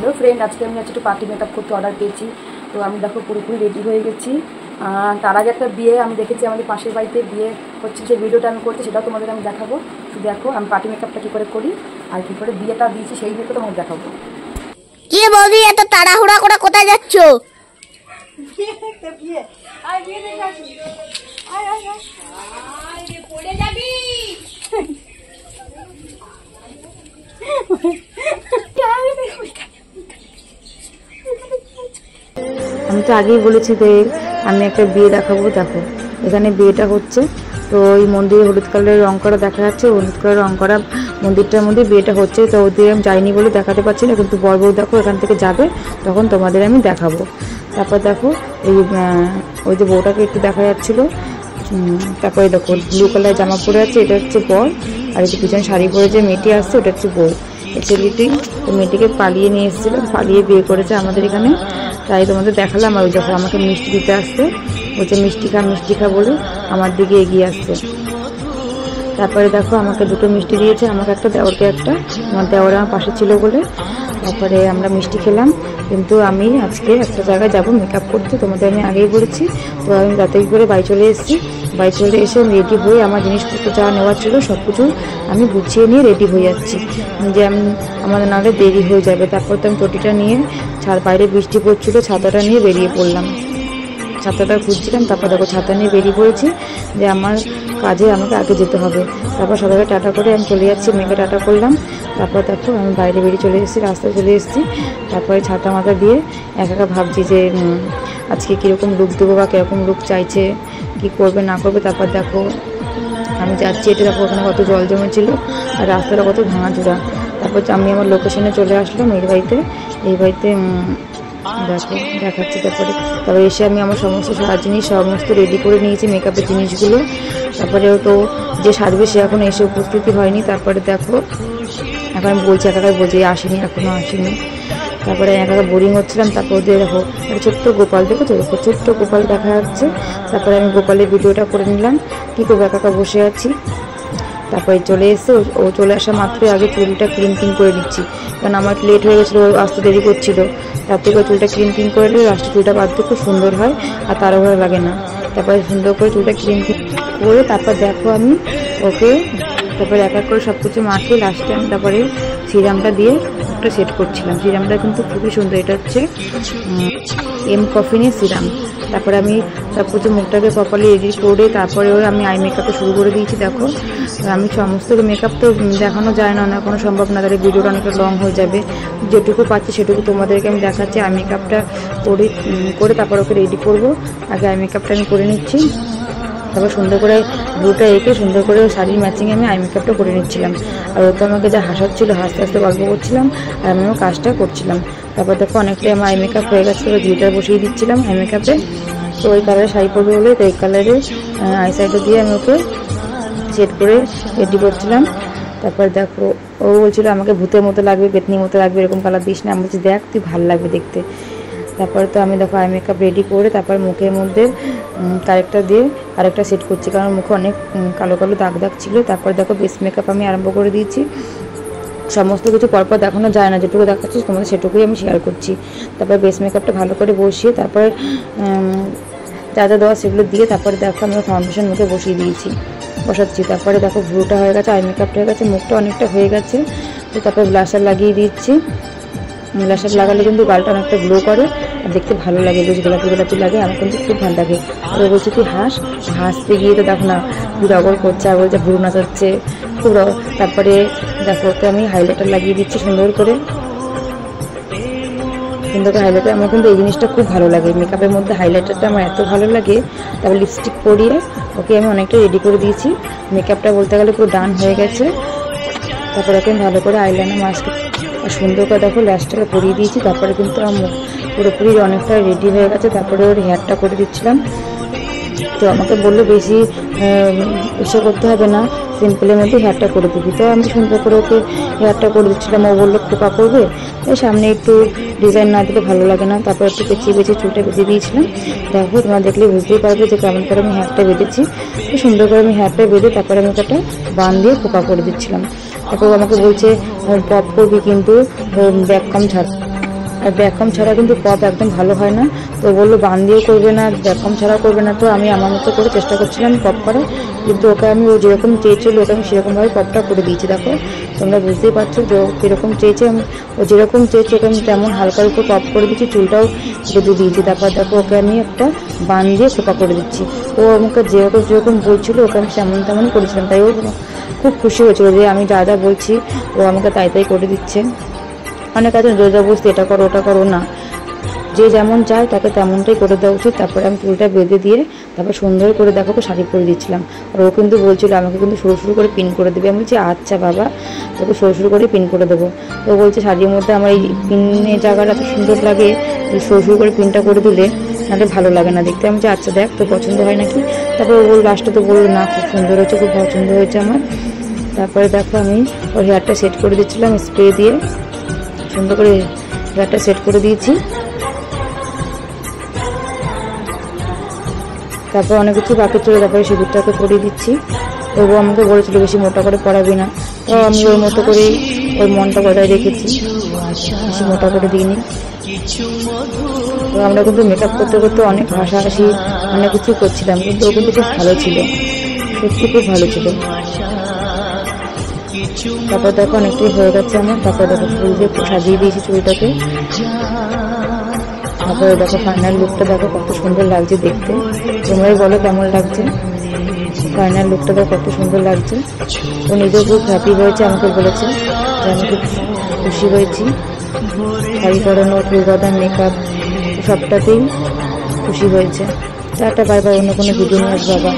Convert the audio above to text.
Hello friend, আজকে আমি একটু পার্টি মেকআপ করতে অর্ডার পেয়েছি। তো আমি দেখো পুরোপুরি রেডি হয়ে গেছি। তার আগে একটা বিয়ে আমি দেখেছি, আমাদের পাশের বাড়িতে বিয়ে হচ্ছে, সেই ভিডিওটা আমি করছি, সেটাও তোমাদের আমি দেখাবো। তো দেখো আমি পার্টি মেকআপটা কী করে করি আর কী করে বিয়েটা দিয়েছি সেই ভিডিওটা তোমাদের দেখাবো। কি বৌদি, এত তাড়াহুড়া করে কোথায় যাচ্ছ? আমি তো আগেই বলেছি যে আমি একটা বিয়ে দেখাবো। দেখো এখানে বিয়েটা হচ্ছে, তো এই মন্দিরে হলুদ কালারের রং করা দেখা যাচ্ছে, হলুদ কালারের রং করা মন্দিরটার মধ্যে বিয়েটা হচ্ছে। তো ওদের আমি যাইনি বলে দেখাতে পারছি না, কিন্তু বর বউ দেখো এখান থেকে যাবে, তখন তোমাদের আমি দেখাবো। তারপর দেখো ওই যে বউটাকে একটু দেখা যাচ্ছিলো। তারপরে দেখো ব্লু কালার জামা পরে আছে, এটা হচ্ছে বর। আর এই যে পিছনে শাড়ি পরে যে মেয়েটি আসছে ওটা হচ্ছে বউ। এই ছেলেটি মেয়েটিকে পালিয়ে নিয়ে এসেছিল, পালিয়ে বিয়ে করেছে আমাদের এখানে, তাই তোমাদের দেখালাম। আর ওই যখন আমাকে মিষ্টি দিতে আসছে, ওই যে মিষ্টি খা বলে আমার দিকে এগিয়ে আসছে। তারপরে দেখো আমাকে দুটো মিষ্টি দিয়েছে, আমাকে একটা, দেওরকে একটা। আমার দেওর আমার পাশে ছিল বলে তারপরে আমরা মিষ্টি খেলাম। কিন্তু আমি আজকে একটা জায়গায় যাব মেকআপ করতে, তোমাদের আমি আগেই বলেছি। তো আমি রাতে করে বাড়ি চলে এসেছি। বাড়ি চলে এসে রেডি হয়ে আমার জিনিসপত্র যা নেওয়ার ছিল সব কিছু আমি গুছিয়ে নিয়ে রেডি হয়ে যাচ্ছি, যে আমাদের নাহলে দেরি হয়ে যাবে। তারপর তো আমি টটিটা নিয়ে, বাইরে বৃষ্টি পড়ছিল, ছাতাটা নিয়ে বেরিয়ে পড়লাম। ছাতাটা খুঁজছিলাম, তারপর দেখো ছাতা নিয়ে বেরিয়ে পড়েছি যে আমার কাজে আমাকে আগে যেতে হবে। তারপর সবাইকে টাটা করে আমি চলে যাচ্ছি, মেয়েকে টাটা করলাম। তারপর দেখো আমি বাইরে বেরিয়ে চলে এসেছি, রাস্তায় চলে এসেছি। তারপরে ছাতা মাথা দিয়ে একা ভাবছি যে আজকে কীরকম লুক দেবো বা কীরকম লুক চাইছে, কী করবে না করবে। তারপর দেখো আমি যাচ্ছি, এটা দেখো ওখানে কত জল জমেছিল আর রাস্তাটা কত ভাঙাচোরা। তারপর আমি আমার লোকেশনে চলে আসলাম, এই বাড়িতে দেখো দেখাচ্ছি। তারপরে এসে আমি আমার সমস্ত জিনিস সমস্ত রেডি করে নিয়েছি, মেকআপের জিনিসগুলো। তারপরে তো যে সাজবে সে এখন এসে উপস্থিতি হয়নি। তারপরে দেখো এখন আমি বলছি, একাকার বলছি এখনও আসেনি। তারপরে একা বোরিং হচ্ছিলাম। তারপর দিয়ে দেখো একটা ছোট্ট গোপাল, দেখো ছোট্ট গোপাল দেখা যাচ্ছে। তারপরে আমি গোপালের ভিডিওটা করে নিলাম, কী করবো একা বসে আছি। তারপরে চলে এসে ও চলে আসা মাত্রই আগে চুলটা ক্লিন করে দিচ্ছি, কারণ আমার লেট হয়ে গেছিলো, আসতে দেরি করছিল। তার থেকে চুলটা ক্লিন করে দিলে লাস্টে চুলটা বাঁধতে খুব সুন্দর হয় আর তারও ভালো লাগে না। তারপরে সুন্দর করে চুলটা ক্লিন করে তারপর দেখো আমি ওকে তারপরে এক এক করে সব কিছু মাখিয়ে লাস্টে আমি তারপরে সিরামটা দিয়ে একটা সেট করছিলাম। সিরামটা কিন্তু খুবই সুন্দর, এটা হচ্ছে এম কফিনের সিরাম। তারপরে আমি সব কিছু মুখটাকে প্রপারলি রেডি করে তারপরে আমি আই মেকআপটা শুরু করে দিয়েছি। দেখো আমি সমস্ত মেকআপ তো দেখানো যায় না, কোনো সম্ভব না, তাহলে ভিডিওটা অনেকটা লং হয়ে যাবে। যেটুকু পাচ্ছি সেটুকু তোমাদেরকে আমি দেখাচ্ছি। আই মেকআপটা করে তারপর ওকে রেডি করবো। আগে আই মেকআপটা আমি করে নিচ্ছি, তারপর সুন্দর করে ব্লুটা এঁকে সুন্দর করে শাড়ির ম্যাচিংয়ে আমি আই মেকআপটা করে নিচ্ছিলাম। আর ও তো আমাকে যা হাসাচ্ছিলো, হাসতে হাসতে গল্প করছিলাম আর আমিও কাজটা করছিলাম। তারপর দেখো অনেকটাই আমার আই মেকআপ হয়ে গেছে, গ্লিটার বসিয়ে দিচ্ছিলাম আই মেকআপে। তো ওই কালারের শাড়ি পরবে বলে তো এই কালারের আই শ্যাডো দিয়ে আমি ওকে সেট করে রেডি করছিলাম। তারপর দেখো ও বলছিল আমাকে ভূতের মতো লাগবে, পেতনির মতো লাগবে, এরকম কালার দিস না। আমি বলছি দেখ তুই ভালো লাগবে দেখতে। তারপরে তো আমি দেখো আই মেকআপ রেডি করে তারপর মুখের মধ্যে কারেক্টার দিয়ে আরেকটা সেট করছি, কারণ মুখে অনেক কালো কালো দাগ ছিল। তারপর দেখো বেস মেকআপ আমি আরম্ভ করে দিয়েছি। সমস্ত কিছু পরপর দেখানো যায় না, যেটুকু দেখাচ্ছি তোমাদের সেটুকুই আমি শেয়ার করছি। তারপরে বেস মেকআপটা ভালো করে বসিয়ে তারপরে যা যা দেওয়া সেগুলো দিয়ে তারপরে দেখো আমি ফাউন্ডেশন মুখে বসাচ্ছি। তারপরে দেখো ভ্রুটা হয়ে গেছে, আই মেকআপটা হয়ে গেছে, মুখটা অনেকটা হয়ে গেছে। তো তারপরে ব্লাশার লাগিয়ে দিচ্ছি। ব্লাশার লাগালে কিন্তু গালটা অনেকটা গ্লো করে আর দেখতে ভালো লাগে, বেশ গোলাপি লাগে, আমার কিন্তু খুব ভালো লাগে। আর বলছি তুই হাসতে গিয়ে তো দেখো না তুই রগল করছে আর বলছে ভ্রু নাচাচ্ছে খুব। তারপরে দেখো ওকে আমি হাইলাইটার লাগিয়ে দিচ্ছি সুন্দর করে হাইলাইটার। আমার কিন্তু এই জিনিসটা খুব ভালো লাগে, মেকআপের মধ্যে হাইলাইটারটা আমার এত ভালো লাগে। তারপর লিপস্টিক পরিয়ে ওকে আমি অনেকটা রেডি করে দিয়েছি। মেকআপটা বলতে গেলে পুরো ডান হয়ে গেছে। তারপরে ওকে আমি ভালো করে আইলাইনার মাস্ক আর সুন্দর করে দেখো ল্যাশটাকে পরিয়ে দিয়েছি। তারপরে কিন্তু আমার পুরোপুরি অনেকটা রেডি হয়ে গেছে। তারপরে ওর হেয়ারটা করে দিচ্ছিলাম। তো আমাকে বললো বেশি এসে করতে হবে না, সিম্পলের মধ্যে হেয়ারটা করে দিবি। তো আমি সুন্দর করে ওকে হেয়ারটা করে দিচ্ছিলাম। ও বললো খোপা করবে, তাই সামনে একটু ডিজাইন না দিলে ভালো লাগে না। তারপর একটু পেঁচিয়ে চুলটা বেঁধে দিয়েছিলাম। দেখো তোমরা দেখলে বুঝতেই পারবে যে কেমন করে আমি হেয়ারটা বেঁধেছি। তো সুন্দর করে আমি হেয়ারটা বেঁধে তারপরে আমি একটা বান দিয়ে খোপা করে দিচ্ছিলাম। তারপর আমাকে বলছে পপ করবি কিন্তু ব্যাক কম ছাড়। আর ব্যাককম ছাড়া কিন্তু পপ একদম ভালো হয় না। তো বললো বান দিয়েও করবে না, ব্যাককম ছাড়াও করবে না। তো আমি আমার মতো করে চেষ্টা করছিলাম পপ করার, কিন্তু ওকে আমি ও যেরকম চেয়েছিল ওকে আমি সেরকমভাবে পপটা করে দিয়েছি। দেখো তোমরা বুঝতেই পারছো যে ও কীরকম চেয়েছে, ও যেরকম চেয়েছে ওকে আমি তেমন হালকার উপর পপ করে দিচ্ছি, চুলটাও বেঁধে দিয়েছি। তারপর দেখো ওকে আমি একটা বান দিয়ে খোপা করে দিচ্ছি। ও আমাকে যেরকম বলছিলো ওকে আমি তেমনই করেছিলাম, তাই ও খুব খুশি হয়েছিল যে আমি যা যা বলছি ও আমাকে তাই করে দিচ্ছে। অনেক আছে জোরজবরদস্তি এটা করো ওটা করো না, যে যেমন চায় তাকে তেমনটাই করে দেওয়া উচিত। তারপরে আমি চুলটা বেঁধে দিয়ে তারপর সুন্দর করে দেখো শাড়ি পরে দিচ্ছিলাম। আর ও কিন্তু বলছিল আমাকে কিন্তু সরু করে পিন করে দেবে। আমি বলছি আচ্ছা বাবা, তোকে সরু করে পিন করে দেবো। তো বলছে শাড়ির মধ্যে আমার এই পিনের জায়গাটা এত সুন্দর লাগে, সরু করে পিনটা করে দিলে নাহলে ভালো লাগে না দেখতে। আমি বলছি আচ্ছা দেখ তো পছন্দ হয় নাকি। তারপরে ও লাস্টে তো বললো না খুব সুন্দর হয়েছে, খুব পছন্দ হয়েছে আমার। তারপরে দেখো আমি ওর হেয়ারটা সেট করে দিচ্ছিলাম স্প্রে দিয়ে, সুন্দর করে হেয়ারটা সেট করে দিয়েছি। তারপর অনেক কিছু বাকি ছিল, তারপরে সিঁদুরটাকে পরিয়ে দিচ্ছি। ও আমাকে বলেছিল বেশি মোটা করে পরাবি না, তো আমি ওর মতো করেই ওর মনটা বজায় রেখেছি, বেশি মোটা করে দিইনি। তো আমরা কিন্তু মেকআপ করতে করতে অনেক হাসাহাসি অনেক কিছু করছিলাম, কিন্তু ও কিন্তু খুব ভালো ছিল, সত্যি খুব ভালো ছিল। তারপর দেখো অনেকটাই হয়ে গেছে আমার। তারপর দেখো ফুল দিয়ে একটু সাজিয়ে দিয়েছি চুলটাকে। তারপরে দেখো ফাইনাল লুকটা দেখো কত সুন্দর লাগছে দেখতে, তোমরাই বলো কেমন লাগছে। ফাইনাল লুকটা দেখো কত সুন্দর লাগছে। ও নিজেও খুব হ্যাপি হয়েছে, আমাকে বলেছে যে আমি খুব খুশি হয়েছি। শাড়ি পরানো, চুল বাঁধা, মেকআপ সবটাতেই খুশি হয়েছে। টাটা বাই বাই, অন্য কোনো ভিডিও নিয়ে আসবো আবার।